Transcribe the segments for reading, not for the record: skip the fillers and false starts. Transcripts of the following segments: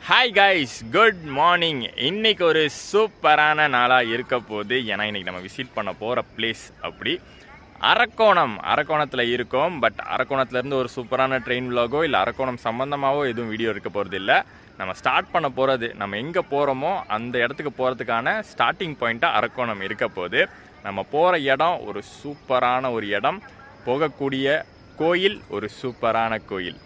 Hi guys, good morning. இன்றைக்கி ஒரு சூப்பரான நாளாக இருக்க போது. ஏன்னா இன்றைக்கி நம்ம விசிட் பண்ண போகிற பிளேஸ் அப்படி அரக்கோணத்தில் இருக்கோம். பட் அரக்கோணத்துலேருந்து ஒரு சூப்பரான ட்ரெயின் விலாகோ இல்லை அரக்கோணம் சம்மந்தமாகவோ எதுவும் வீடியோ இருக்க போகிறது இல்லை. நம்ம ஸ்டார்ட் பண்ண போகிறது, நம்ம எங்கே போகிறோமோ அந்த இடத்துக்கு போகிறதுக்கான ஸ்டார்டிங் பாயிண்ட்டாக அரக்கோணம் இருக்க போது. நம்ம போகிற இடம் ஒரு சூப்பரான ஒரு இடம், போகக்கூடிய கோயில் ஒரு சூப்பரான கோயில்.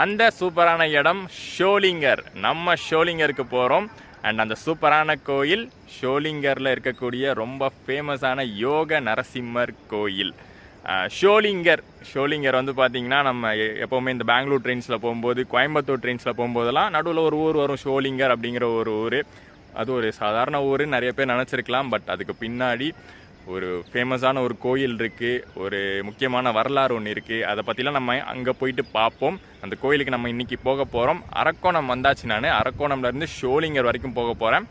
அந்த சூப்பரான இடம் ஷோலிங்கர். நம்ம ஷோலிங்கருக்கு போகிறோம். அண்ட் அந்த சூப்பரான கோயில் ஷோலிங்கரில் இருக்கக்கூடிய ரொம்ப ஃபேமஸான யோக நரசிம்மர் கோயில் ஷோலிங்கர் வந்து பார்த்திங்கன்னா, நம்ம எப்போவுமே இந்த பெங்களூர் ட்ரெயின்ஸில் போகும்போது, கோயம்புத்தூர் ட்ரெயின்ஸில் போகும்போதெல்லாம் நடுவில் ஒரு ஊர் வரும், ஷோலிங்கர் அப்படிங்கிற ஒரு ஊர். அது ஒரு சாதாரண ஊர், நிறைய பேர் நினச்சிருக்கலாம். பட் அதுக்கு பின்னாடி ஒரு ஃபேமஸான ஒரு கோயில் இருக்குது, ஒரு முக்கியமான வரலாறு ஒன்று இருக்குது. அதை பற்றிலாம் நம்ம அங்கே போயிட்டு பார்ப்போம். அந்த கோயிலுக்கு நம்ம இன்றைக்கி போக போகிறோம். அரக்கோணம் வந்தாச்சு. நான் அரக்கோணம்லேருந்து ஷோலிங்கர் வரைக்கும் போக போகிறேன்.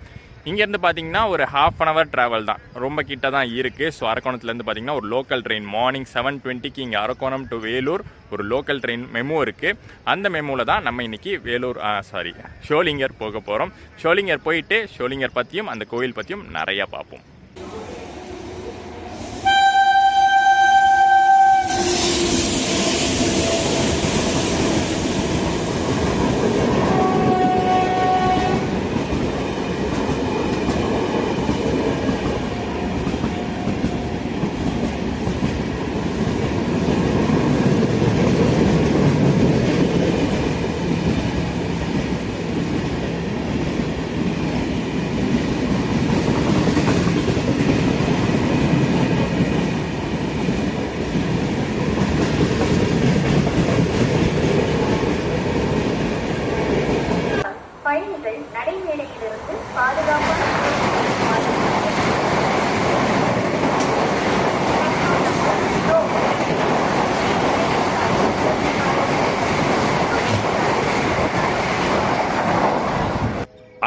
இங்கேருந்து பார்த்தீங்கன்னா ஒரு ½ hour ட்ராவல் தான், ரொம்ப கிட்ட தான் இருக்குது. ஸோ அரக்கோணத்துலேருந்து பார்த்தீங்கன்னா ஒரு லோக்கல் ட்ரெயின் மார்னிங் 7:20க்கு இங்கே அரக்கோணம் டு வேலூர் ஒரு லோக்கல் ட்ரெயின் மெமோ இருக்குது. அந்த மெமோவில் தான் நம்ம இன்றைக்கி ஷோலிங்கர் போக போகிறோம். ஷோலிங்கர் போயிட்டு ஷோலிங்கர் பற்றியும் அந்த கோயில் பற்றியும் நிறையா பார்ப்போம்.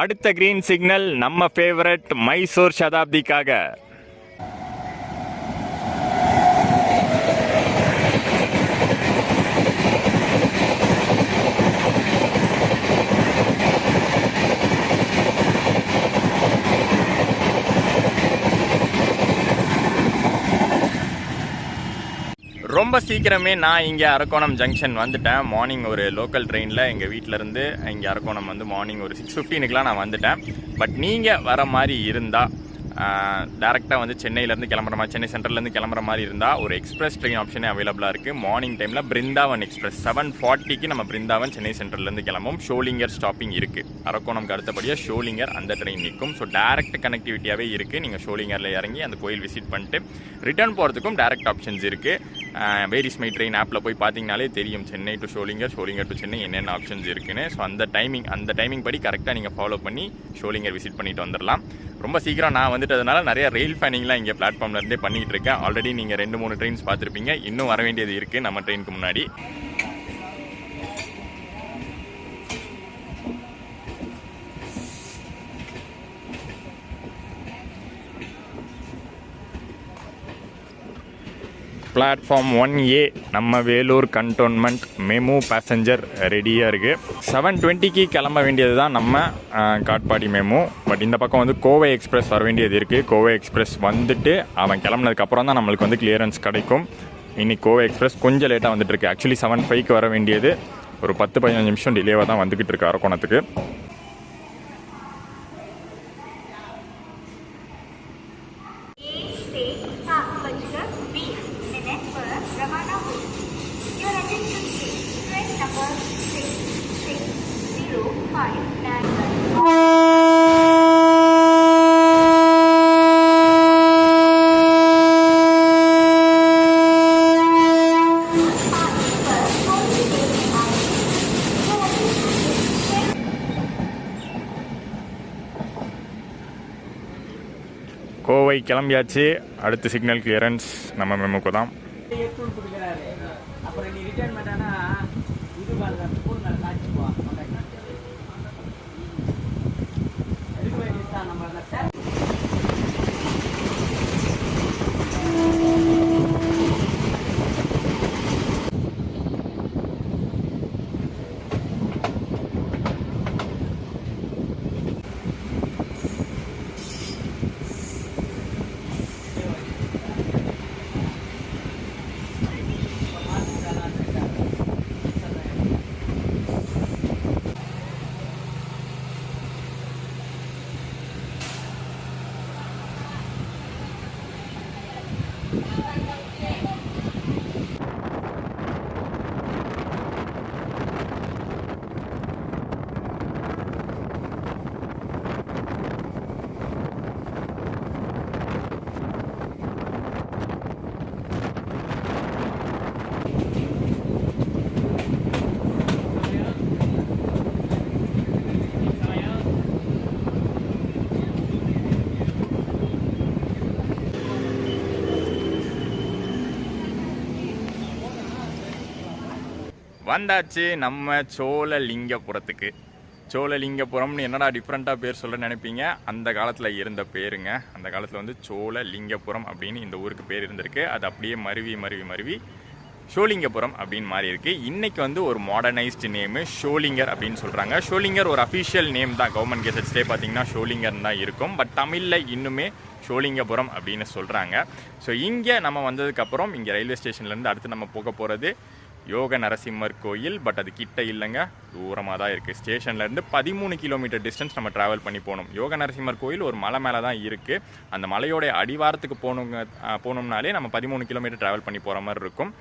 அடுத்த கிரீன் சிக்னல் நம்ம ஃபேவரட் மைசூர் சதாப்திக்காக. ரொம்ப சீக்கிரமே நான் இங்கே அரக்கோணம் ஜங்ஷன் வந்துட்டேன். மார்னிங் ஒரு லோக்கல் ட்ரெயினில் எங்கள் வீட்டிலேருந்து இங்கே அரக்கோணம் வந்து மார்னிங் ஒரு 6:15க்குலாம் நான் வந்துட்டேன். பட் நீங்கள் வர மாதிரி இருந்தால் டேரெக்டாக வந்து சென்னையிலேருந்து கிளம்புற மாதிரி, சென்னை சென்ட்ரல்லேருந்து கிளம்புற மாதிரி இருந்தால் ஒரு எக்ஸ்பிரஸ் ட்ரெயின் ஆப்ஷனே அவைலபிளாக இருக்குது. மார்னிங் டைமில் பிருந்தாவன் எக்ஸ்பிரஸ் 7:40க்கு நம்ம பிருந்தாவன் சென்னை சென்ட்ரல்லேருந்து கிளம்பும். ஷோலிங்கர் ஸ்டாப்பிங் இருக்குது. அரக்கோணம்க்கு அடுத்தபடியாக ஷோலிங்கர் அந்த ட்ரெயின் நிற்கும். ஸோ டேரெக்ட் கனெக்டிவிட்டியாகவே இருக்குது. நீங்கள் ஷோலிங்கரில் இறங்கி அந்த கோயில் விசிட் பண்ணிட்டு ரிட்டர்ன் போகிறதுக்கும் டேரெக்ட் ஆப்ஷன்ஸ் இருக்குது. வேர் இஸ் மை ட்ரெயின் ஆப்பில் போய் பார்த்தீங்கனாலே தெரியும் சென்னை டு ஷோலிங்கர், ஷோலிங்கர் டு சென்னை என்னென்ன ஆப்ஷன்ஸ் இருக்குன்னு. ஸோ அந்த டைமிங் படி கரெக்டாக நீங்கள் ஃபாலோ பண்ணி ஷோலிங்கர் விசிட் பண்ணிட்டு வந்துடலாம். ரொம்ப சீக்கிரம் நான் வந்துட்டதுனால நிறைய ரெயில் ஃபேனிங்லாம் இங்கே பிளாட்ஃபார்ம்லேருந்தே பண்ணிகிட்டு இருக்கேன். ஆல்ரெடி நீங்கள் 2-3 ட்ரெயின்ஸ் பார்த்துருப்பீங்க. இன்னும் வர வேண்டியது இருக்குது நம்ம ட்ரெயினுக்கு முன்னாடி. பிளாட்ஃபார்ம் 1A நம்ம வேலூர் கண்டோன்மெண்ட் மெமு பேசஞ்சர் ரெடியாக இருக்குது. 7:20க்கு கிளம்ப வேண்டியது தான் நம்ம காட்பாடி மெமு. பட் இந்த பக்கம் வந்து கோவை எக்ஸ்பிரஸ் வர வேண்டியது இருக்குது. கோவை எக்ஸ்பிரஸ் வந்துட்டு அவன் கிளம்புனதுக்கப்புறம் தான் நம்மளுக்கு வந்து கிளியரன்ஸ் கிடைக்கும். இன்றைக்கி கோவை எக்ஸ்பிரஸ் கொஞ்சம் லேட்டாக வந்துட்டுருக்கு. ஆக்சுவலி 7:05க்கு வர வேண்டியது ஒரு 10-15 நிமிஷம் டிலேவாக தான் வந்துக்கிட்டு இருக்கு அரக்கோணத்துக்கு. கோவை கிளம்பியாச்சு. அடுத்த சிக்னல் கிளியரன்ஸ் நம்ம மெமுக்கு தான். வந்தாச்சு நம்ம சோழலிங்கபுரத்துக்கு. சோழலிங்கபுரம்னு என்னடா டிஃப்ரெண்ட்டாக பேர் சொல்ல நினைப்பீங்க. அந்த காலத்தில் இருந்த பேருங்க. அந்த காலத்தில் வந்து சோழலிங்கபுரம் அப்படின்னு இந்த ஊருக்கு பேர் இருந்திருக்கு. அது அப்படியே மருவி ஷோலிங்கபுரம் அப்படின்னு மாறி இருக்கு. இன்னைக்கு வந்து ஒரு மாடர்னைஸ்டு நேமு ஷோலிங்கர் அப்படின்னு சொல்கிறாங்க. ஷோலிங்கர் ஒரு அஃபிஷியல் நேம் தான். கவர்மெண்ட் கெசட்ஸ்லேயே பார்த்தீங்கன்னா ஷோலிங்கர் தான் இருக்கும். பட் தமிழில் இன்னுமே ஷோலிங்கபுரம் அப்படின்னு சொல்கிறாங்க. ஸோ இங்கே நம்ம வந்ததுக்கப்புறம் இங்கே ரயில்வே ஸ்டேஷன்லேருந்து அடுத்து நம்ம போக போகிறது யோக நரசிம்மர் கோயில். பட் அது கிட்ட இல்லைங்க, தூரமாக தான் இருக்குது. ஸ்டேஷன்லேருந்து 13 கிலோமீட்டர் டிஸ்டன்ஸ் நம்ம ட்ராவல் பண்ணி போகணும். யோக நரசிம்மர் கோயில் ஒரு மலை மேலே தான் இருக்குது. அந்த மலையோடைய அடிவாரத்துக்கு போகணும்னாலே நம்ம 13 கிலோமீட்டர் ட்ராவல் பண்ணி போகிற மாதிரி இருக்கும்.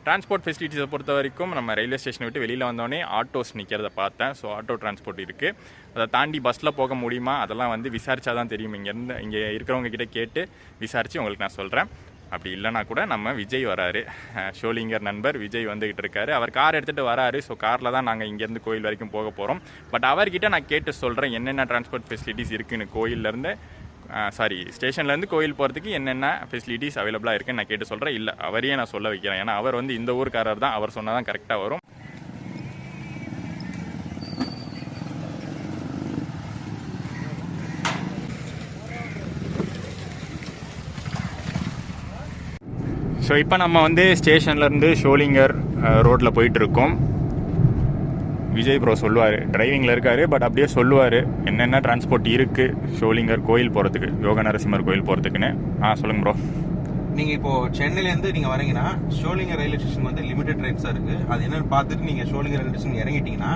டிரான்ஸ்போர்ட் ஃபெசிலிட்டிஸை பொறுத்த வரைக்கும் நம்ம ரயில்வே ஸ்டேஷனை விட்டு வெளியில் வந்தோடனே ஆட்டோஸ் நிற்கிறத பார்த்தேன். ஸோ ஆட்டோ டிரான்ஸ்போர்ட் இருக்குது. அதை தாண்டி பஸ்ஸில் போக முடியுமா அதெல்லாம் வந்து விசாரித்தா தான் தெரியும். இங்கே இருக்கிறவங்க கிட்டே கேட்டு விசாரித்து உங்களுக்கு நான் சொல்கிறேன். அப்படி இல்லைனா கூட நம்ம விஜய் வராரு, ஷோலிங்கர் நண்பர் விஜய் வந்துகிட்டு இருக்காரு. அவர் கார் எடுத்துகிட்டு வராரு. ஸோ காரில் தான் நாங்கள் இங்கேருந்து கோயில் வரைக்கும் போக போகிறோம். பட் அவர்கிட்ட நான் கேட்டு சொல்கிறேன் என்னென்ன டிரான்ஸ்போர்ட் ஃபெசிலிட்டிஸ் இருக்குன்னு. ஸ்டேஷன்லேருந்து கோயில் போகிறதுக்கு என்னென்ன ஃபெசிலிட்டிஸ் அவைலபிளாக இருக்குன்னு நான் கேட்டு சொல்கிறேன். இல்லை அவரையே நான் சொல்ல வைக்கிறேன். ஏன்னா அவர் வந்து இந்த ஊருக்காரர் தான். அவர் சொன்னால் தான் கரெக்டாக வரும். ஸோ இப்போ நம்ம வந்து ஸ்டேஷன்லேருந்து ஷோலிங்கர் ரோட்டில் போயிட்டுருக்கோம். விஜய் ப்ரோ சொல்லுவார், டிரைவிங்கில் இருக்கார். பட் அப்படியே சொல்லுவார் என்னென்ன டிரான்ஸ்போர்ட் இருக்குது ஷோலிங்கர் கோயில் போகிறதுக்கு, யோக நரசிம்மர் கோயில் போகிறதுக்குன்னு. சொல்லுங்கள் ப்ரோ. நீங்கள் இப்போது சென்னையிலேருந்து நீங்கள் வரீங்கன்னா ஷோலிங்கர் ரயில்வே ஸ்டேஷன் வந்து லிமிடெட் ரைட்ஸாக இருக்குது. அது என்னென்னு பார்த்துட்டு நீங்கள் ஷோலிங்கர் ரயில்வே ஸ்டேஷன் இறங்கிட்டீங்கன்னா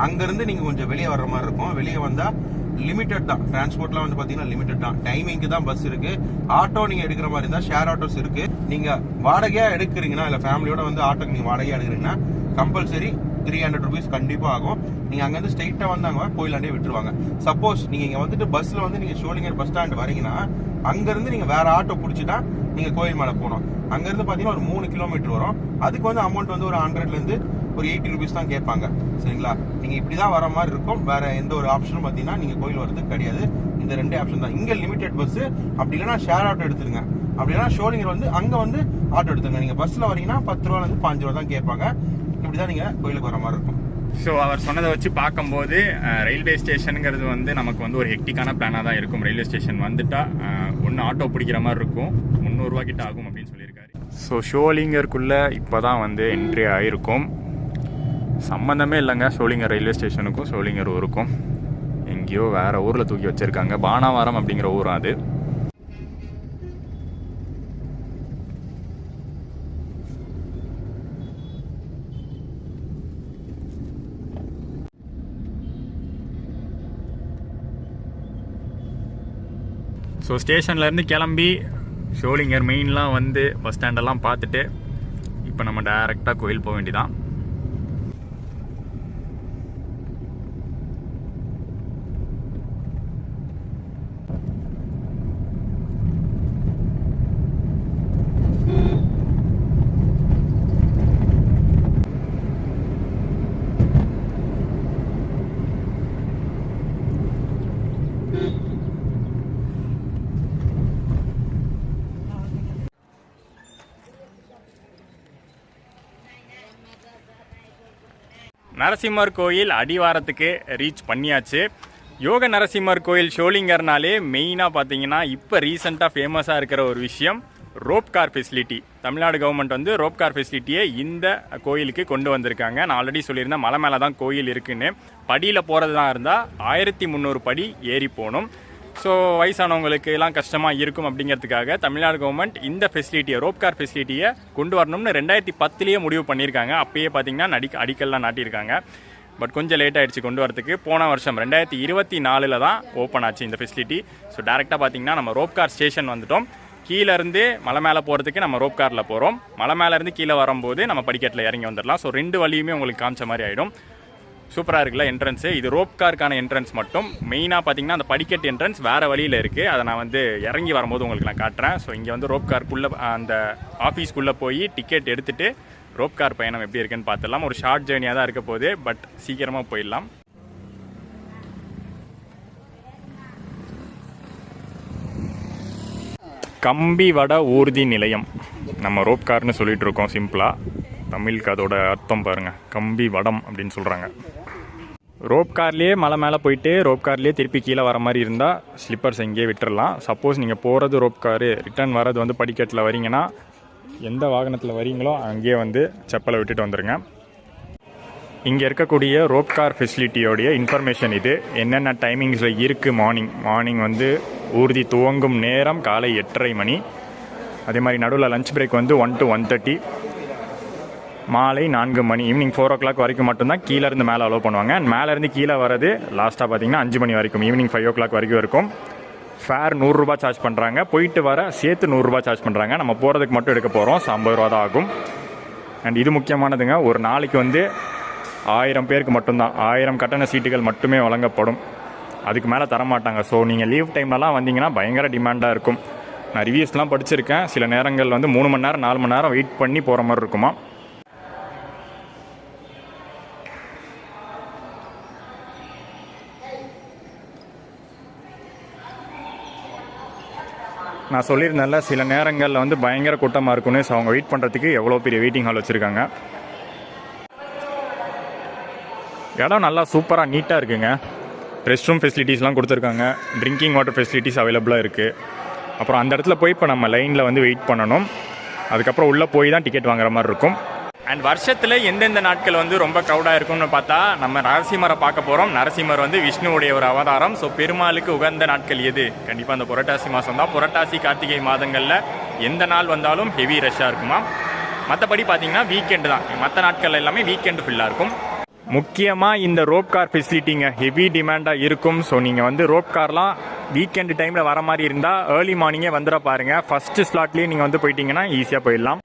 அங்கேருந்து நீங்கள் கொஞ்சம் வெளியே வர்ற மாதிரி இருக்கும். வெளியே வந்தால் லிமிடெட் தான். டிரான்ஸ்போர்ட்லாம் வந்து பார்த்தீங்கன்னா லிமிடெட் தான். டைமிங்க்கு தான் பஸ் இருக்குது. ஆட்டோ நீங்கள் எடுக்கிற மாதிரி இருந்தால் ஷேர் ஆட்டோஸ் இருக்குது. நீங்கள் வாடகையாக எடுக்கிறீங்கன்னா இல்லை ஃபேமிலியோட வந்து ஆட்டோக்கு நீங்கள் வாடகையாக எடுக்கிறீங்கன்னா கம்பல்சரி 300 rupees கண்டிப்பாக ஆகும். நீங்கள் அங்கேருந்து ஸ்ட்ரெயிட்டாக வந்து அங்கே கோயிலாண்டே விட்டுருவாங்க. சப்போஸ் நீங்கள் இங்கே வந்துட்டு பஸ்ஸில் வந்து நீங்கள் ஷோலிங்கர் பஸ் ஸ்டாண்ட் வரீங்கன்னா அங்கேருந்து நீங்கள் வேறு ஆட்டோ பிடிச்சிட்டா நீங்கள் கோயில் மேலே போகணும். அங்கேருந்து பார்த்தீங்கன்னா ஒரு 3 கிலோமீட்டர் வரும். அதுக்கு வந்து அமௌண்ட் வந்து ஒரு 100லேருந்து ஒரு 80 rupees தான் கேட்பாங்க. சரிங்களா? நீங்கள் இப்படி தான் வர மாதிரி இருக்கும். வேறு எந்த ஒரு ஆப்ஷனும் பார்த்தீங்கன்னா நீங்கள் கோயில் வரதுக்கு கிடையாது. இந்த 2 ஆப்ஷன் தான். இங்கே லிமிடெட் பஸ்ஸு, அப்படி இல்லைனா ஷேர் ஆட்டோ எடுத்துருங்க. அப்படி இல்லைனா ஷோலிங்கர் வந்து அங்கே வந்து ஆட்டோ எடுத்துருங்க. நீங்கள் பஸ்ஸில் வரீங்கன்னா 10 ரூபாலேருந்து 5 ரூபா தான் கேட்பாங்க. இப்படி தான் நீங்கள் கோயிலுக்கு வர மாதிரி இருக்கும். ஸோ அவர் சொன்னதை வச்சு பார்க்கும்போது ரயில்வே ஸ்டேஷனுங்கிறது வந்து நமக்கு வந்து ஒரு ஹெக்டிக்கான பிளானாக தான் இருக்கும். ரயில்வே ஸ்டேஷன் வந்துட்டா ஒன்று ஆட்டோ பிடிக்கிற மாதிரி இருக்கும், 300 ரூபா கிட்ட ஆகும் அப்படின்னு சொல்லியிருக்காரு. ஸோ ஷோலிங்கருக்குள்ளே இப்போ தான் வந்து என்ட்ரி ஆகிருக்கும். சம்மந்தமே இல்லைங்க ஷோலிங்கர் ரயில்வே ஸ்டேஷனுக்கும் ஷோலிங்கர் ஊருக்கும். எங்கேயோ வேறு ஊரில் தூக்கி வச்சுருக்காங்க. பானாவாரம் அப்படிங்கிற ஊரும் அது. ஸோ ஸ்டேஷன்லேருந்து கிளம்பி ஷோலிங்கர் மெயின்லாம் வந்து பஸ் ஸ்டாண்டெல்லாம் பார்த்துட்டு இப்போ நம்ம டைரெக்டாக கோயில் போக வேண்டியதான். நரசிம்மர் கோயில் அடிவாரத்துக்கு ரீச் பண்ணியாச்சு. யோக நரசிம்மர் கோயில் ஷோலிங்கர்னாலே மெயினாக பார்த்தீங்கன்னா இப்போ ரீசெண்டாக ஃபேமஸாக இருக்கிற ஒரு விஷயம் rope car facility. Tamil Nadu government வந்து ரோப் கார் ஃபெசிலிட்டியை இந்த கோயிலுக்கு கொண்டு வந்திருக்காங்க. நான் ஆல்ரெடி சொல்லியிருந்தேன் மலை மேலே தான் கோயில் இருக்குன்னு. படியில் போகிறது தான் இருந்தால் 1300 படி ஏறி போகணும். ஸோ வயசானவங்களுக்கு எல்லாம் கஷ்டமாக இருக்கும் அப்படிங்கிறதுக்காக தமிழ்நாடு கவர்மெண்ட் இந்த ஃபெசிலிட்டியை ரோப் கார் ஃபெசிலிட்டியை கொண்டு வரணும்னு 2010 முடிவு பண்ணியிருக்காங்க. அப்பயே பார்த்தீங்கன்னா அடிக்கல்லாம் நாட்டியிருக்காங்க. பட் கொஞ்சம் லேட் ஆகிடுச்சு கொண்டு வரதுக்கு. போன வருஷம் 2024 தான் ஓப்பன் ஆச்சு இந்த ஃபெசிலிட்டி. ஸோ டேரெக்டாக பார்த்தீங்கன்னா நம்ம ரோப் கார் ஸ்டேஷன் வந்துட்டோம். கீழேருந்து மலை மேலே போகிறதுக்கு நம்ம ரோப் காரில் போகிறோம். மலை மேலேருந்து கீழே வரும்போது நம்ம படிக்கட்டில் இறங்கி வந்துடலாம். ஸோ 2 வழியுமே உங்களுக்கு காமிச்ச மாதிரி ஆகிடும். சூப்பராக இருக்குல்ல என்ட்ரன்ஸு. இது ரோப் காருக்கான என்ட்ரன்ஸ் மட்டும். மெயினாக பார்த்தீங்கன்னா அந்த படிக்கட்டு என்ட்ரன்ஸ் வேறு வழியில் இருக்குது. அதை நான் வந்து இறங்கி வரும்போது உங்களுக்கு நான் காட்டுறேன். ஸோ இங்கே வந்து ரோப் காருக்குள்ளே அந்த ஆஃபீஸ்க்குள்ளே போய் டிக்கெட் எடுத்துகிட்டு ரோப் கார் பயணம் எப்படி இருக்குன்னு பார்த்துடலாம். ஒரு ஷார்ட் ஜேர்னியாக தான் இருக்க போகுது, பட் சீக்கிரமாக போயிடலாம். கம்பி வட ஊர்தி நிலையம் நம்ம ரோப் கார்னு சொல்லிட்டு இருக்கோம் சிம்பிளாக. தமிழுக்கு அதோட அர்த்தம் பாருங்கள், கம்பி வடம் அப்படின்னு சொல்கிறாங்க. ரோப் கார்லேயே மலை மேலே போயிட்டு ரோப் கார்லேயே திருப்பி கீழே வர மாதிரி இருந்தால் ஸ்லிப்பர்ஸ் எங்கேயே விட்டுறலாம். சப்போஸ் நீங்கள் போகிறது ரோப் காரு, ரிட்டர்ன் வர்றது வந்து படிக்கட்டில் வரீங்கன்னா எந்த வாகனத்தில் வரீங்களோ அங்கேயே வந்து செப்பலை விட்டுட்டு வந்துடுங்க. இங்கே இருக்கக்கூடிய ரோப் கார் ஃபெசிலிட்டியோடைய இன்ஃபர்மேஷன் இது. என்னென்ன டைமிங்ஸில் இருக்குது. மார்னிங் வந்து ஊர்தி துவங்கும் நேரம் காலை 8:30 மணி. அதே மாதிரி நடுவில் லஞ்ச் பிரேக் வந்து 1 to 1:30. மாலை 4 மணி, ஈவினிங் 4 o'clock வரைக்கும் மட்டும்தான் கீழேருந்து மேலே அலோவ் பண்ணுவாங்க. அண்ட் மேலேருந்து கீழே வரது லாஸ்ட்டாக பார்த்தீங்கன்னா 5 மணி வரைக்கும், ஈவினிங் 5 o'clock வரைக்கும் இருக்கும். ஃபேர் 100 ரூபா சார்ஜ் பண்ணுறாங்க. போயிட்டு வர சேர்த்து 100 ரூபா சார்ஜ் பண்ணுறாங்க. நம்ம போகிறதுக்கு மட்டும் எடுக்க போகிறோம், 50 ரூபா தான் ஆகும். அண்ட் இது முக்கியமானதுங்க, ஒரு நாளைக்கு வந்து 1000 பேருக்கு மட்டும்தான் 1000 கட்டண சீட்டுகள் மட்டுமே வழங்கப்படும். அதுக்கு மேலே தரமாட்டாங்க. ஸோ நீங்கள் லீவ் டைம்லலாம் வந்தீங்கன்னா பயங்கர டிமாண்டாக இருக்கும். நான் ரிவ்யூஸ்லாம் படிச்சிருக்கேன். சில நேரங்கள் வந்து 3 மணி நேரம் 4 மணி நேரம் வெயிட் பண்ணி போகிற மாதிரி இருக்குமா. நான் சொல்லியிருந்தேன்ல, சில நேரங்களில் வந்து பயங்கர கூட்டமாக இருக்குன்னு. ஸோ அவங்க வெயிட் பண்ணுறதுக்கு எவ்வளோ பெரிய வெயிட்டிங் ஹால் வச்சுருக்காங்க. இடம் நல்லா சூப்பராக நீட்டாக இருக்குங்க. ரெஸ்ட் ரூம் ஃபெசிலிட்டிஸ்லாம் கொடுத்துருக்காங்க. ட்ரிங்கிங் வாட்டர் ஃபெசிலிட்டிஸ் அவைலபிளாக இருக்குது. அப்புறம் அந்த இடத்துல போய் இப்போ நம்ம லைனில் வந்து வெயிட் பண்ணணும். அதுக்கப்புறம் உள்ளே போய் தான் டிக்கெட் வாங்குற மாதிரி இருக்கும். அண்ட் வருஷத்தில் எந்தெந்த நாட்கள் வந்து ரொம்ப க்ரௌடாக இருக்கும்னு பார்த்தா நம்ம நரசிம்மரை பார்க்க போகிறோம். நரசிம்மர் வந்து விஷ்ணுவுடைய ஒரு அவதாரம். ஸோ பெருமாளுக்கு உகந்த நாட்கள் எது? கண்டிப்பாக அந்த புரட்டாசி மாதம் தான். புரட்டாசி கார்த்திகை மாதங்களில் எந்த நாள் வந்தாலும் ஹெவி ரஷ்ஷாக இருக்குமா. மற்றபடி பார்த்தீங்கன்னா வீக்கெண்டு தான். மற்ற நாட்கள் எல்லாமே வீக்கெண்டு ஃபுல்லாக இருக்கும். முக்கியமாக இந்த ரோப் கார் ஃபெசிலிட்டிங்க ஹெவி டிமாண்டாக இருக்கும். ஸோ நீங்கள் வந்து ரோப் கார்லாம் வீக்கெண்டு டைமில் வர மாதிரி இருந்தால் ஏர்லி மார்னிங்கே வந்துட பாருங்கள். ஃபஸ்ட்டு ஸ்லாட்லேயே நீங்கள் வந்து போயிட்டீங்கன்னா ஈஸியாக போயிடலாம்.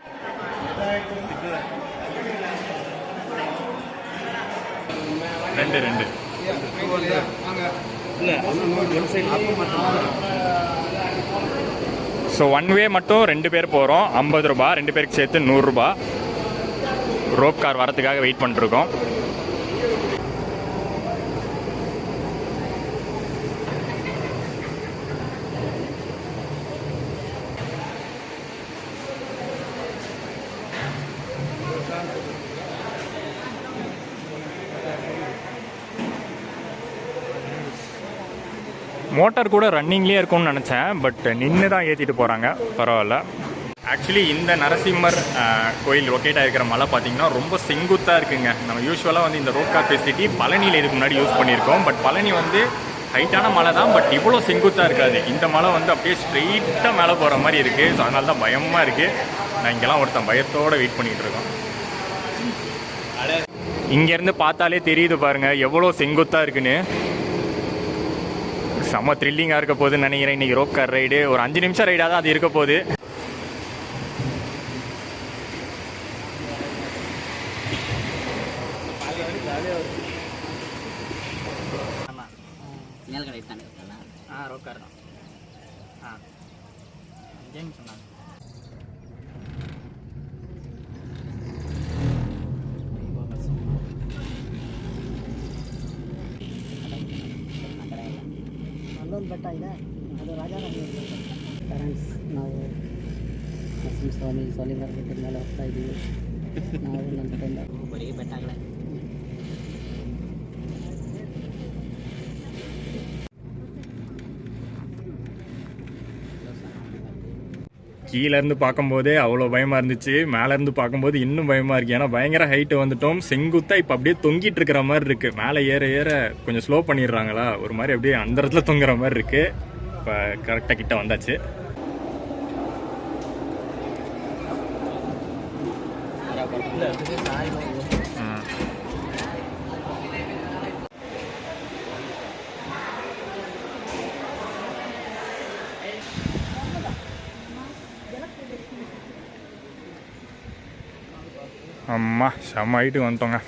ரெண்டு ஸோ 1 வே மட்டும் 2 பேர் போகிறோம். 50 ரூபா, 2 பேருக்கு சேர்த்து 100 ரூபா. ரோப் கார் வரத்துக்காக வெயிட் பண்ணிருக்கோம். மோட்டார் கூட ரன்னிங்லேயே இருக்கும்னு நினச்சேன். பட் நின்று தான் ஏற்றிட்டு போகிறாங்க. பரவாயில்ல. ஆக்சுவலி இந்த நரசிம்மர் கோயில் லொக்கேட் ஆகிருக்கிற மலை பார்த்திங்கன்னா ரொம்ப செங்குத்தாக இருக்குங்க. நம்ம யூஸ்வலாக வந்து இந்த ரோப் கார் ஃபெசிலிட்டி பழனியில் இதுக்கு முன்னாடி யூஸ் பண்ணியிருக்கோம். பட் பழனி வந்து ஹைட்டான மலை தான். பட் இவ்வளோ செங்குத்தாக இருக்காது. இந்த மலை வந்து அப்படியே ஸ்ட்ரெயிட்டாக மேலே போகிற மாதிரி இருக்குது. ஸோ அதனால தான் பயமாக இருக்குது. நான் இங்கெல்லாம் ஒருத்தன் பயத்தோடு வெயிட் பண்ணிகிட்டு இருக்கோம். இங்கேருந்து பார்த்தாலே தெரியுது பாருங்கள் எவ்வளோ செங்குத்தாக இருக்குன்னு. செம்ம த்ரில்லிங்காக இருக்க போகுதுன்னு நினைக்கிறேன். இன்றைக்கி ரோப் கார் ரைடு ஒரு 5 நிமிஷம் ரைடாக தான் அது இருக்க போகுது. ரோப் கார் தான். சொன்னாங்க. ಅಲ್ಲೊಂದು ಬೆಟ್ಟ ಇದೆ, ಅದು ರಾಜಾರಾಮನಗರ ಫ್ರೆಂಡ್ಸ್. ನಾವು ನರಸಿಂಹಸ್ವಾಮಿ ಸೋಲಿಂಗರ ಬೆಟ್ಟದ ಮೇಲೆ ಹೋಗ್ತಾ ಇದ್ದೀವಿ. ನಾವು ನನ್ನ ಫ್ರೆಂಡ್ ಬರೀ ಬೆಟ್ಟಗಳೇ. கீழேருந்து பார்க்கும்போதே அவ்வளோ பயமாக இருந்துச்சு. மேலேருந்து பார்க்கும்போது இன்னும் பயமாக இருக்குது. ஏன்னா பயங்கர ஹைட்டு வந்துட்டோம். செங்குத்தாக இப்போ அப்படியே தொங்கிட்டு இருக்கிற மாதிரி இருக்குது. மேலே ஏற ஏற கொஞ்சம் ஸ்லோ பண்ணிடுறாங்களா, ஒரு மாதிரி அப்படியே அந்த இடத்துல தொங்குற மாதிரி இருக்குது. இப்போ கரெக்டாக கிட்ட வந்தாச்சு. அம்மா செம்ம ஹைட்டுக்கு வந்துட்டோங்க.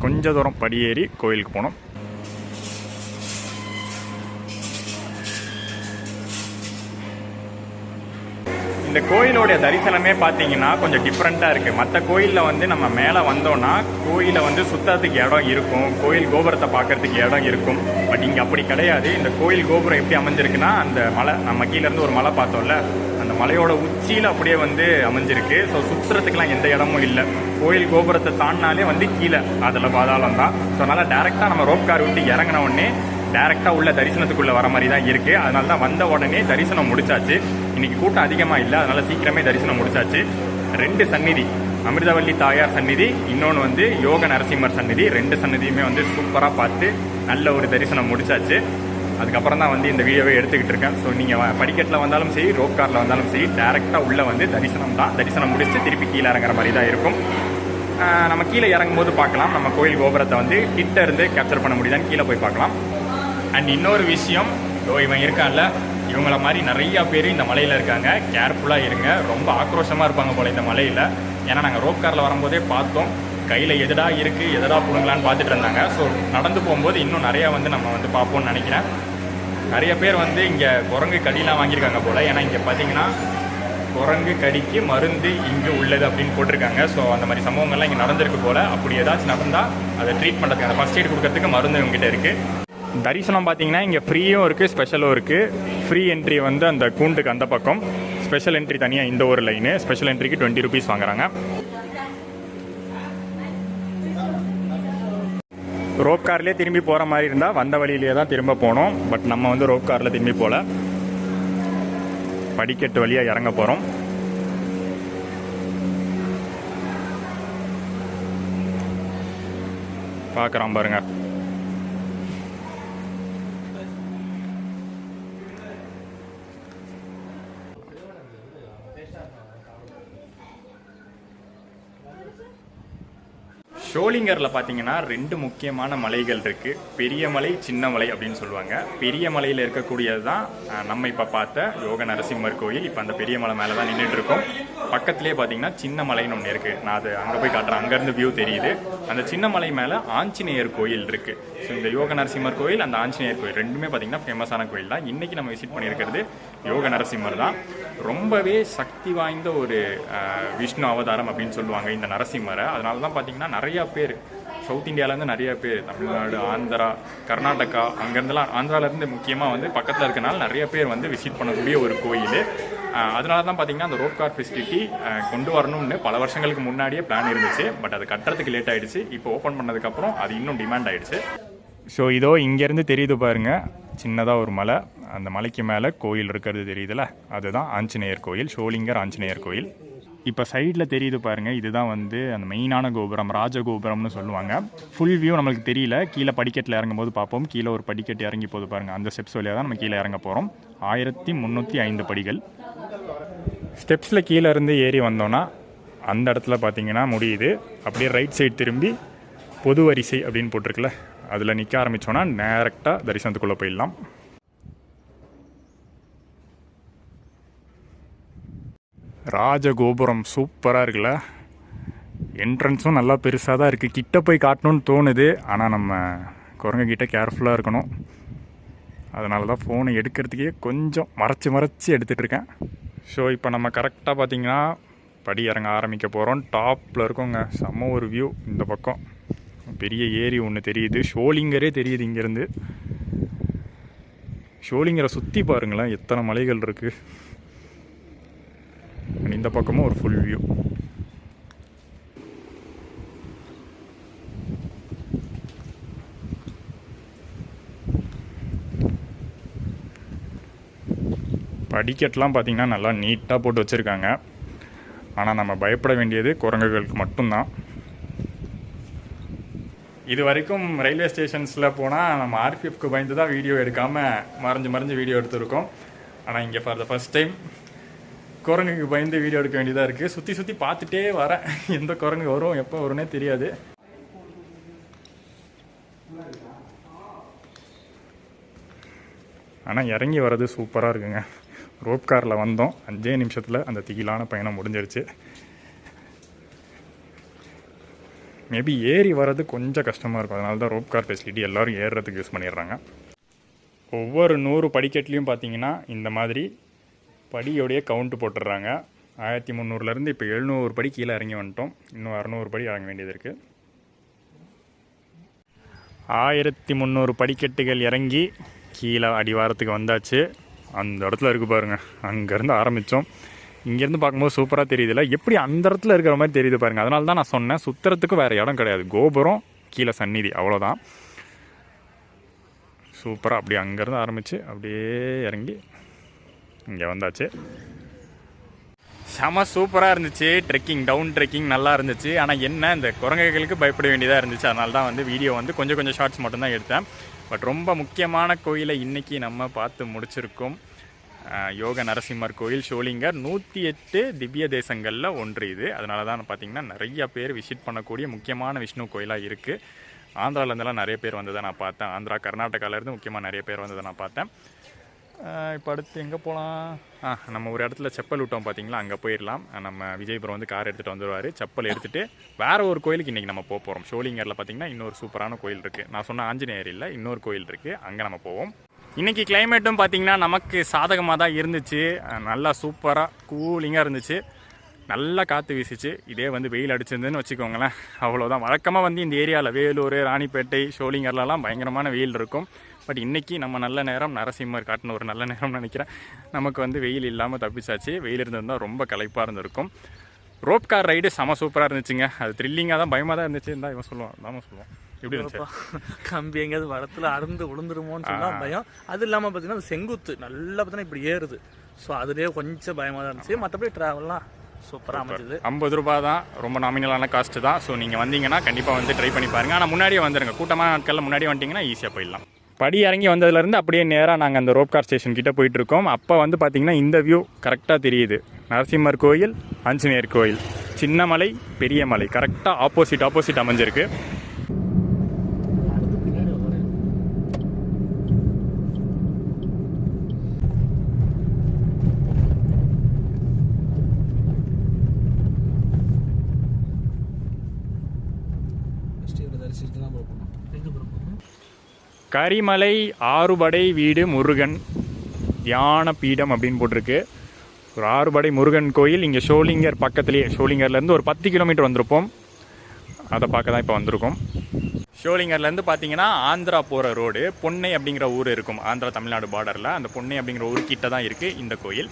கொஞ்சம் தூரம் படியேறி கோயிலுக்கு போனோம். இந்த கோயிலோடைய தரிசனமே பார்த்தீங்கன்னா கொஞ்சம் டிஃப்ரெண்ட்டாக இருக்குது. மற்ற கோயிலில் வந்து நம்ம மேலே வந்தோன்னா கோயிலை வந்து சுத்தறதுக்கு இடம் இருக்கும், கோயில் கோபுரத்தை பார்க்கறதுக்கு இடம் இருக்கும். பட் இங்கே அப்படி கிடையாது. இந்த கோயில் கோபுரம் எப்படி அமைஞ்சிருக்குன்னா, அந்த மலை நம்ம கீழேருந்து ஒரு மலை பார்த்தோம்ல, அந்த மலையோட உச்சியில் அப்படியே வந்து அமைஞ்சிருக்கு. ஸோ சுற்றுறதுக்கெலாம் எந்த இடமும் இல்லை. கோயில் கோபுரத்தை தாண்டினாலே வந்து கீழே அதில் பாதாளம் தான். ஸோ அதனால் டேரெக்டாக நம்ம ரோப் கார் விட்டு இறங்கின உடனே டேரெக்டாக உள்ள தரிசனத்துக்குள்ளே வர மாதிரி தான் இருக்குது. அதனால தான் வந்த உடனே தரிசனம் முடிச்சாச்சு. இன்றைக்கி கூட்டம் அதிகமாக இல்லை, அதனால் சீக்கிரமே தரிசனம் முடிச்சாச்சு. 2 சந்நிதி, அமிர்தவல்லி தாயார் சந்நிதி, இன்னொன்று வந்து யோக நரசிம்மர் சந்நிதி. 2 சந்நிதியுமே வந்து சூப்பராக பார்த்து நல்ல ஒரு தரிசனம் முடிச்சாச்சு. அதுக்கப்புறம் தான் வந்து இந்த வீடியோவை எடுத்துக்கிட்டு இருக்கேன். ஸோ நீங்கள் படிக்கட்டில் வந்தாலும் சரி, ரோப் காரில் வந்தாலும் சரி, டேரெக்டாக உள்ளே வந்து தரிசனம் தான். தரிசனம் முடிச்சு திருப்பி கீழே இறங்குற மாதிரி தான் இருக்கும். நம்ம கீழே இறங்கும்போது பார்க்கலாம், நம்ம கோயில் கோபுரத்தை வந்து கிட்ட இருந்து கேப்சர் பண்ண முடியுதான்னு கீழே போய் பார்க்கலாம். அண்ட் இன்னொரு விஷயம், இவன் இருக்கான்ல, இவங்கள மாதிரி நிறையா பேர் இந்த மலையில் இருக்காங்க. கேர்ஃபுல்லாக இருங்க, ரொம்ப ஆக்ரோஷமாக இருப்பாங்க போல் இந்த மலையில். ஏன்னா நாங்கள் ரோப் காரில் வரும்போதே பார்த்தோம், கையில் எதடா இருக்குது எதடா பிடுங்கலான்னு பார்த்துட்டு இருந்தாங்க. ஸோ நடந்து போகும்போது இன்னும் நிறையா வந்து நம்ம வந்து பார்ப்போம்னு நினைக்கிறேன். நிறைய பேர் வந்து இங்கே குரங்கு கடிலாம் வாங்கியிருக்காங்க போல். ஏன்னா இங்கே பார்த்தீங்கன்னா குரங்கு கடிக்கு மருந்து இங்கே உள்ளது அப்படின்னு போட்டிருக்காங்க. ஸோ அந்த மாதிரி சம்பவங்கள்லாம் இங்கே நடந்திருக்கு போல். அப்படி ஏதாச்சும் நடந்தால் அதை ட்ரீட் பண்ணுறதுக்கு, அந்த ஃபஸ்ட் எய்ட் கொடுக்கறதுக்கு மருந்து இவங்ககிட்ட இருக்குது. தரிசனம் பார்த்தீங்கன்னா இங்கே ஃப்ரீயும் இருக்குது, ஸ்பெஷலும் இருக்குது. ஃப்ரீ என்ட்ரி வந்து அந்த கூண்டுக்கு அந்த பக்கம், ஸ்பெஷல் என்ட்ரி தனியாக இந்த ஒரு லைனு. ஸ்பெஷல் என்ட்ரிக்கு 20 rupees வாங்குறாங்க. ரோப் கார்லேயே திரும்பி போகிற மாதிரி இருந்தால் வந்த வழியிலே தான் திரும்ப போனோம். பட் நம்ம வந்து ரோப் காரில் திரும்பி போகல, படிக்கட்டு வழியாக இறங்க போகிறோம். பார்க்குறோம் பாருங்க. ஷோலிங்கரில் பார்த்தீங்கன்னா 2 முக்கியமான மலைகள் இருக்குது. பெரிய மலை, சின்ன மலை அப்படின்னு சொல்லுவாங்க. பெரிய மலையில் இருக்கக்கூடியது தான் நம்ம இப்போ பார்த்த யோக நரசிம்மர் கோயில். இப்போ அந்த பெரிய மலை மேலே தான் நின்றுட்டு இருக்கோம். பக்கத்துலேயே பார்த்தீங்கன்னா சின்ன மலைன்னு ஒன்று இருக்குது. நான் அது அங்கே போய் காட்டுறேன், அங்கேருந்து வியூ தெரியுது. அந்த சின்ன மலை மேலே ஆஞ்சநேயர் கோயில் இருக்குது. ஸோ இந்த யோக நரசிம்மர் கோயில், அந்த ஆஞ்சநேயர் கோயில் ரெண்டுமே பார்த்தீங்கன்னா ஃபேமஸான கோயில் தான். இன்றைக்கி நம்ம விசிட் பண்ணியிருக்கிறது யோக நரசிம்மர் தான். ரொம்பவே சக்தி வாய்ந்த ஒரு விஷ்ணு அவதாரம் அப்படின்னு சொல்லுவாங்க இந்த நரசிம்மரை. அதனால தான் பார்த்தீங்கன்னா நிறையா பேர் சவுத் இந்தியாவிலேருந்து நிறைய பேர், தமிழ்நாடு, ஆந்திரா, கர்நாடகா, அங்கேருந்துலாம், ஆந்திராவிலேருந்து முக்கியமாக வந்து பக்கத்தில் இருக்கனால நிறைய பேர் வந்து விசிட் பண்ணக்கூடிய ஒரு கோயில். அதனால தான் பார்த்தீங்கன்னா அந்த ரோப் கார் ஃபெசிலிட்டி கொண்டு வரணும்னு பல வருஷங்களுக்கு முன்னாடியே பிளான் இருந்துச்சு. பட் அது கட்டுறதுக்கு லேட் ஆகிடுச்சு. இப்போ ஓப்பன் பண்ணதுக்கப்புறம் அது இன்னும் டிமாண்ட் ஆகிடுச்சு. ஸோ இதோ இங்கேருந்து தெரியுது பாருங்கள், சின்னதாக ஒரு மலை. அந்த மலைக்கு மேலே கோயில் இருக்கிறது தெரியுதுல்ல, அதுதான் ஆஞ்சநேயர் கோயில், ஷோலிங்கர் ஆஞ்சநேயர் கோயில். இப்போ சைடில் தெரியுது பாருங்கள், இதுதான் வந்து அந்த மெயினான கோபுரம், ராஜகோபுரம்னு சொல்லுவாங்க. ஃபுல் வியூ நம்மளுக்கு தெரியல, கீழே படிக்கட்டில் இறங்கும்போது பார்ப்போம். கீழே ஒரு படிக்கட்டு இறங்கி போது பாருங்கள், அந்த ஸ்டெப்ஸ் வழியாக தான் நம்ம கீழே இறங்க போகிறோம். 1305 படிகள். ஸ்டெப்ஸில் கீழே இருந்து ஏறி வந்தோன்னா அந்த இடத்துல பார்த்தீங்கன்னா முடியுது. அப்படியே ரைட் சைடு திரும்பி பொது வரிசை அப்படின்னு போட்டிருக்குல்ல, அதில் நிற்க ஆரம்பித்தோன்னா டேரெக்டாக தரிசனத்துக்குள்ளே போயிடலாம். ராஜகோபுரம் சூப்பராக இருக்குல்ல, என்ட்ரன்ஸும் நல்லா பெருசாக தான் இருக்குது. கிட்ட போய் காட்டணும்னு தோணுது, ஆனால் நம்ம குரங்குகிட்ட கேர்ஃபுல்லாக இருக்கணும். அதனால தான் ஃபோனை எடுக்கிறதுக்கே கொஞ்சம் மறைச்சி எடுத்துகிட்ருக்கேன். ஸோ இப்போ நம்ம கரெக்டாக பார்த்திங்கன்னா படி இறங்க ஆரம்பிக்க போகிறோம். டாப்பில் இருக்கோங்க, செம்ம ஒரு வியூ. இந்த பக்கம் பெரிய ஏரி ஒன்று தெரியுது, ஷோலிங்கரே தெரியுது இங்கேருந்து. ஷோலிங்கரை சுற்றி பாருங்களேன், எத்தனை மலைகள் இருக்குது. இந்த பக்கமும் ஒரு ஃபுல் வியூ. படிக்கட்டெலாம் பார்த்திங்கன்னா நல்லா நீட்டாக போட்டு வச்சுருக்காங்க. ஆனால் நம்ம பயப்பட வேண்டியது குரங்குகளுக்கு மட்டும்தான். இது வரைக்கும் ரயில்வே ஸ்டேஷன்ஸில் போனால் நம்ம ஆர்பிஎஃப்க்கு பயந்து தான் வீடியோ எடுக்காமல் மறைஞ்சு வீடியோ எடுத்திருக்கோம். ஆனால் இங்கே ஃபார் த ஃபஸ்ட் டைம் குரங்குக்கு பயந்து வீடியோ எடுக்க வேண்டியதாக இருக்குது. சுற்றி பார்த்துட்டே வரேன், எந்த குரங்கு வரும் எப்போ வரும்னே தெரியாது. ஆனால் இறங்கி வர்றது சூப்பராக இருக்குங்க. ரோப் காரில் வந்தோம், 5 நிமிஷத்தில் அந்த திகிலான பயணம் முடிஞ்சிருச்சு. மேபி ஏறி வர்றது கொஞ்சம் கஷ்டமாக இருக்கும், அதனால தான் ரோப் கார் ஃபெசிலிட்டி எல்லோரும் ஏறுறதுக்கு யூஸ் பண்ணிடுறாங்க. ஒவ்வொரு 100 படிக்கட்லேயும் பார்த்தீங்கன்னா இந்த மாதிரி படியோடைய கவுண்ட்டு போட்டுடுறாங்க. 1300லேருந்து இப்போ 700 படி கீழே இறங்கி வந்துட்டோம். இன்னும் 600 படி இறங்க வேண்டியது இருக்குது. 1300 படிக்கட்டுகள் இறங்கி கீழே அடிவாரத்துக்கு வந்தாச்சு. அந்த இடத்துல இருக்குது பாருங்கள், அங்கேருந்து ஆரம்பித்தோம். இங்கேருந்து பார்க்கும்போது சூப்பராக தெரியுதுல்ல, எப்படி அந்த இடத்துல இருக்கிற மாதிரி தெரியுது பாருங்கள். அதனால தான் நான் சொன்னேன், சுற்றுறதுக்கு வேறு இடம் கிடையாது, கோபுரம் கீழே சந்நிதி, அவ்வளோதான். சூப்பராக அப்படியே அங்கேருந்து ஆரம்பித்து அப்படியே இறங்கி இங்கே வந்தாச்சு. செம சூப்பராக இருந்துச்சு. ட்ரெக்கிங், டவுன் ட்ரெக்கிங் நல்லா இருந்துச்சு. ஆனால் என்ன, இந்த குரங்குகளுக்கு பயப்பட வேண்டியதாக இருந்துச்சு. அதனால தான் வந்து வீடியோ வந்து கொஞ்சம் ஷார்ட்ஸ் மட்டும்தான் எடுத்தேன். பட் ரொம்ப முக்கியமான கோயிலை இன்றைக்கி நம்ம பார்த்து முடிச்சிருக்கோம். யோக நரசிம்மர் கோயில் ஷோலிங்கர் 108 திவ்ய தேசங்களில் ஒன்று இது. அதனால தான் பார்த்திங்கன்னா நிறைய பேர் விசிட் பண்ணக்கூடிய முக்கியமான விஷ்ணு கோயிலாக இருக்குது. ஆந்திராவிலேருந்துலாம் நிறைய பேர் வந்ததை நான் பார்த்தேன். ஆந்திரா, கர்நாடகாவிலேருந்து முக்கியமாக நிறைய பேர் வந்ததை நான் பார்த்தேன். இப்போ அடுத்து எங்கே போகலாம்? நம்ம ஒரு இடத்துல செப்பல் விட்டோம் பார்த்தீங்களா, அங்கே போயிடலாம். நம்ம விஜயபுரம் வந்து கார் எடுத்துகிட்டு வந்துடுவார். செப்பல் எடுத்துகிட்டு வேறு ஒரு கோயிலுக்கு இன்றைக்கி நம்ம போகிறோம். ஷோலிங்கரில் பார்த்திங்கன்னா இன்னொரு சூப்பரான கோயில் இருக்குது. நான் சொன்ன ஆஞ்சநேயர் இல்லை, இன்னொரு கோயில் இருக்குது, அங்கே நம்ம போவோம். இன்றைக்கி கிளைமேட்டும் பார்த்திங்கன்னா நமக்கு சாதகமாக தான் இருந்துச்சு. நல்லா சூப்பராக கூலிங்காக இருந்துச்சு. நல்லா காற்று வீசிச்சு. இதே வந்து வெயில் அடிச்சிருந்துன்னு வச்சுக்கோங்களேன், அவ்வளோதான். வழக்கமாக வந்து இந்த ஏரியாவில் வேலூர், ராணிப்பேட்டை, ஷோலிங்கர்லாம் பயங்கரமான வெயில் இருக்கும். பட் இன்றைக்கி நம்ம நல்ல நேரம், நரசிம்மர் காட்டின ஒரு நல்ல நேரம்னு நினைக்கிறேன். நமக்கு வந்து வெயில் இல்லாமல் தப்பிச்சாச்சு. வெயில் இருந்திருந்தால் ரொம்ப களைப்பாக இருந்திருக்கும். ரோப் கார் ரைடு செம சூப்பராக இருந்துச்சுங்க. அது த்ரில்லிங்காக தான், பயமாக தான் இருந்துச்சு. இருந்தால் இவன் சொல்லுவான் எப்படி இருந்துச்சு? கம்பி எங்கேயாவது வரத்தில் அறுந்து விழுந்துருமோன்னு சொன்னால் பயம். அது இல்லாமல் பார்த்தீங்கன்னா அது செங்குத்து நல்லா பார்த்தீங்கன்னா இப்படி ஏறுது. ஸோ அதுலேயே கொஞ்சம் பயமாக தான் இருந்துச்சு. மற்றபடி ட்ராவல்லாம் சூப்பராக அமைஞ்சது. 50 ரூபா தான், ரொம்ப நாமினலான காஸ்ட்டு தான். ஸோ நீங்கள் வந்தீங்கன்னா கண்டிப்பாக வந்து ட்ரை பண்ணி பாருங்கள். ஆனால் முன்னாடியே வந்துடுங்க, கூட்டமான நாட்களில் முன்னாடியே வந்துட்டிங்கன்னா ஈஸியாக போயிடலாம். படி இறங்கி வந்ததுலேருந்து அப்படியே நேராக நாங்கள் அந்த ரோப் கார் ஸ்டேஷன் கிட்டே போயிட்டுருக்கோம். அப்போ வந்து பார்த்திங்கன்னா இந்த வியூ கரெக்டாக தெரியுது. நரசிம்மர் கோயில், ஆஞ்சநேயர் கோயில், சின்ன மலை, பெரிய மலை கரெக்டாக ஆப்போசிட் அமைஞ்சிருக்கு. கரிமலை ஆறுபடை வீடு முருகன் தியான பீடம் அப்படின்னு போட்டிருக்கு. ஒரு ஆறுபடை முருகன் கோயில் இங்கே ஷோலிங்கர் பக்கத்துலேயே. ஷோலிங்கர்லேருந்து ஒரு 10 கிலோமீட்டர் வந்திருப்போம். அதை பார்க்க தான் இப்போ வந்திருக்கோம். ஷோலிங்கர்லேருந்து பார்த்தீங்கன்னா ஆந்திரா போகிற ரோடு, பொன்னை அப்படிங்கிற ஊர் இருக்கும் ஆந்திரா தமிழ்நாடு பார்டரில். அந்த பொன்னை அப்படிங்கிற ஊர் கிட்ட தான் இருக்குது இந்த கோயில்.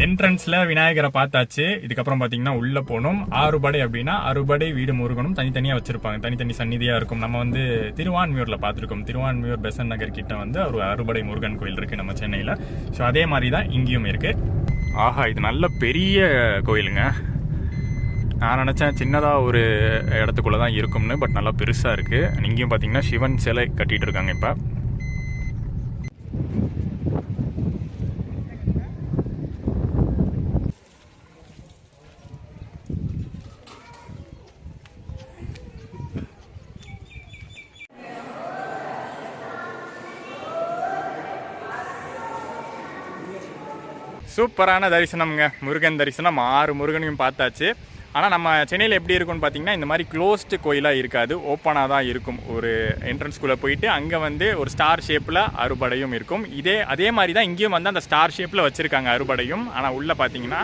என்ட்ரன்ஸில் விநாயகரை பார்த்தாச்சு. இதுக்கப்புறம் பார்த்தீங்கன்னா உள்ளே போகணும். ஆறுபடை அப்படின்னா அறுபடை வீடு முருகனும் தனித்தனியாக வச்சுருப்பாங்க, தனித்தனி சந்நிதியாக இருக்கும். நம்ம வந்து திருவான்மியூரில் பார்த்துருக்கோம். திருவான்மியூர் பெசன் நகர் கிட்ட வந்து ஒரு அறுபடை முருகன் கோயில் இருக்குது நம்ம சென்னையில். ஸோ அதே மாதிரி தான் இங்கேயும் இருக்குது. ஆஹா, இது நல்ல பெரிய கோயிலுங்க. நான் நினச்சேன் சின்னதாக ஒரு இடத்துக்குள்ளே தான் இருக்கும்னு, பட் நல்லா பெருசாக இருக்குது. இங்கேயும் பார்த்தீங்கன்னா சிவன் சிலை கட்டிகிட்டு இருக்காங்க இப்போ. சூப்பரான தரிசனம்ங்க, முருகன் தரிசனம். 6 முருகனையும் பார்த்தாச்சு. ஆனால் நம்ம சென்னையில் எப்படி இருக்கும்னு பார்த்தீங்கன்னா இந்த மாதிரி க்ளோஸ்டு கோயிலாக இருக்காது, ஓப்பனாக தான் இருக்கும். ஒரு என்ட்ரன்ஸ்குள்ளே போயிட்டு அங்கே வந்து ஒரு ஸ்டார் ஷேப்பில் அறுபடையும் இருக்கும். அதே மாதிரி தான் இங்கேயும் வந்து அந்த ஸ்டார் ஷேப்பில் வச்சுருக்காங்க அறுபடையும். ஆனால் உள்ளே பார்த்தீங்கன்னா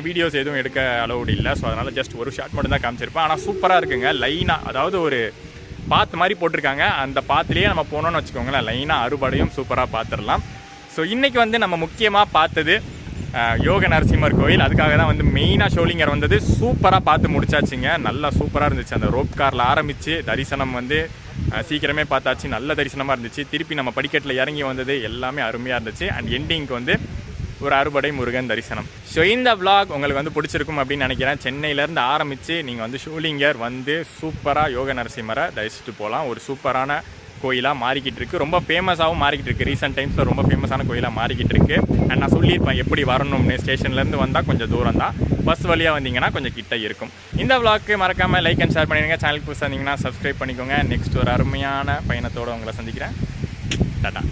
வீடியோஸ் எதுவும் எடுக்க அலௌடு இல்லை. ஸோ அதனால் ஜஸ்ட் ஒரு ஷாட் மட்டும் தான் காமிச்சிருப்பேன். ஆனால் சூப்பராக இருக்குங்க. லைனாக, அதாவது ஒரு பாத் மாதிரி போட்டிருக்காங்க. அந்த பாத்துலேயே நம்ம போனோன்னு வச்சுக்கோங்களேன், லைனாக அறுபடையும் சூப்பராக பார்த்துடலாம். ஸோ இன்றைக்கி வந்து நம்ம முக்கியமாக பார்த்தது யோக நரசிம்மர் கோயில். அதுக்காக தான் வந்து மெயினாக ஷோலிங்கர் வந்தது. சூப்பராக பார்த்து முடிச்சாச்சுங்க. நல்லா சூப்பராக இருந்துச்சு. அந்த ரோப் காரில் ஆரம்பித்து தரிசனம் வந்து சீக்கிரமே பார்த்தாச்சு. நல்ல தரிசனமாக இருந்துச்சு. திருப்பி நம்ம படிக்கட்டில் இறங்கி வந்தது எல்லாமே அருமையாக இருந்துச்சு. அண்ட் எண்டிங்க்கு வந்து ஒரு அறுபடை முருகன் தரிசனம். ஸோ இந்த vlog உங்களுக்கு வந்து பிடிச்சிருக்கும் அப்படின்னு நினைக்கிறேன். சென்னையிலேருந்து ஆரம்பித்து நீங்கள் வந்து ஷோலிங்கர் வந்து சூப்பராக யோக நரசிம்மரை தரிசிட்டு போகலாம். ஒரு சூப்பரான கோயிலாக மாறிக்கிட்டு இருக்குது. ரொம்ப ஃபேமஸாகவும் மாறிக்கிட்டு இருக்குது. ரீசெண்ட் டைம்ஸில் ரொம்ப ஃபேமஸான கோயிலாக மாறிக்கிட்டு இருக்குது. அண்ட் நான் சொல்லியிருப்பேன் எப்படி வரணும்னு. ஸ்டேஷன்லேருந்து வந்தால் கொஞ்சம் தூரம் தான், பஸ் வழியாக வந்தீங்கன்னா கொஞ்சம் கிட்ட இருக்கும். இந்த vlogக்கு மறக்காமல் லைக் அண்ட் ஷேர் பண்ணிடுங்க. சேனலுக்கு புதுசாக இருந்தீங்கன்னா சப்ஸ்கிரைப் பண்ணிக்கோங்க. நெக்ஸ்ட் ஒரு அருமையான பயணத்தோடு உங்களை சந்திக்கிறேன். டாடா.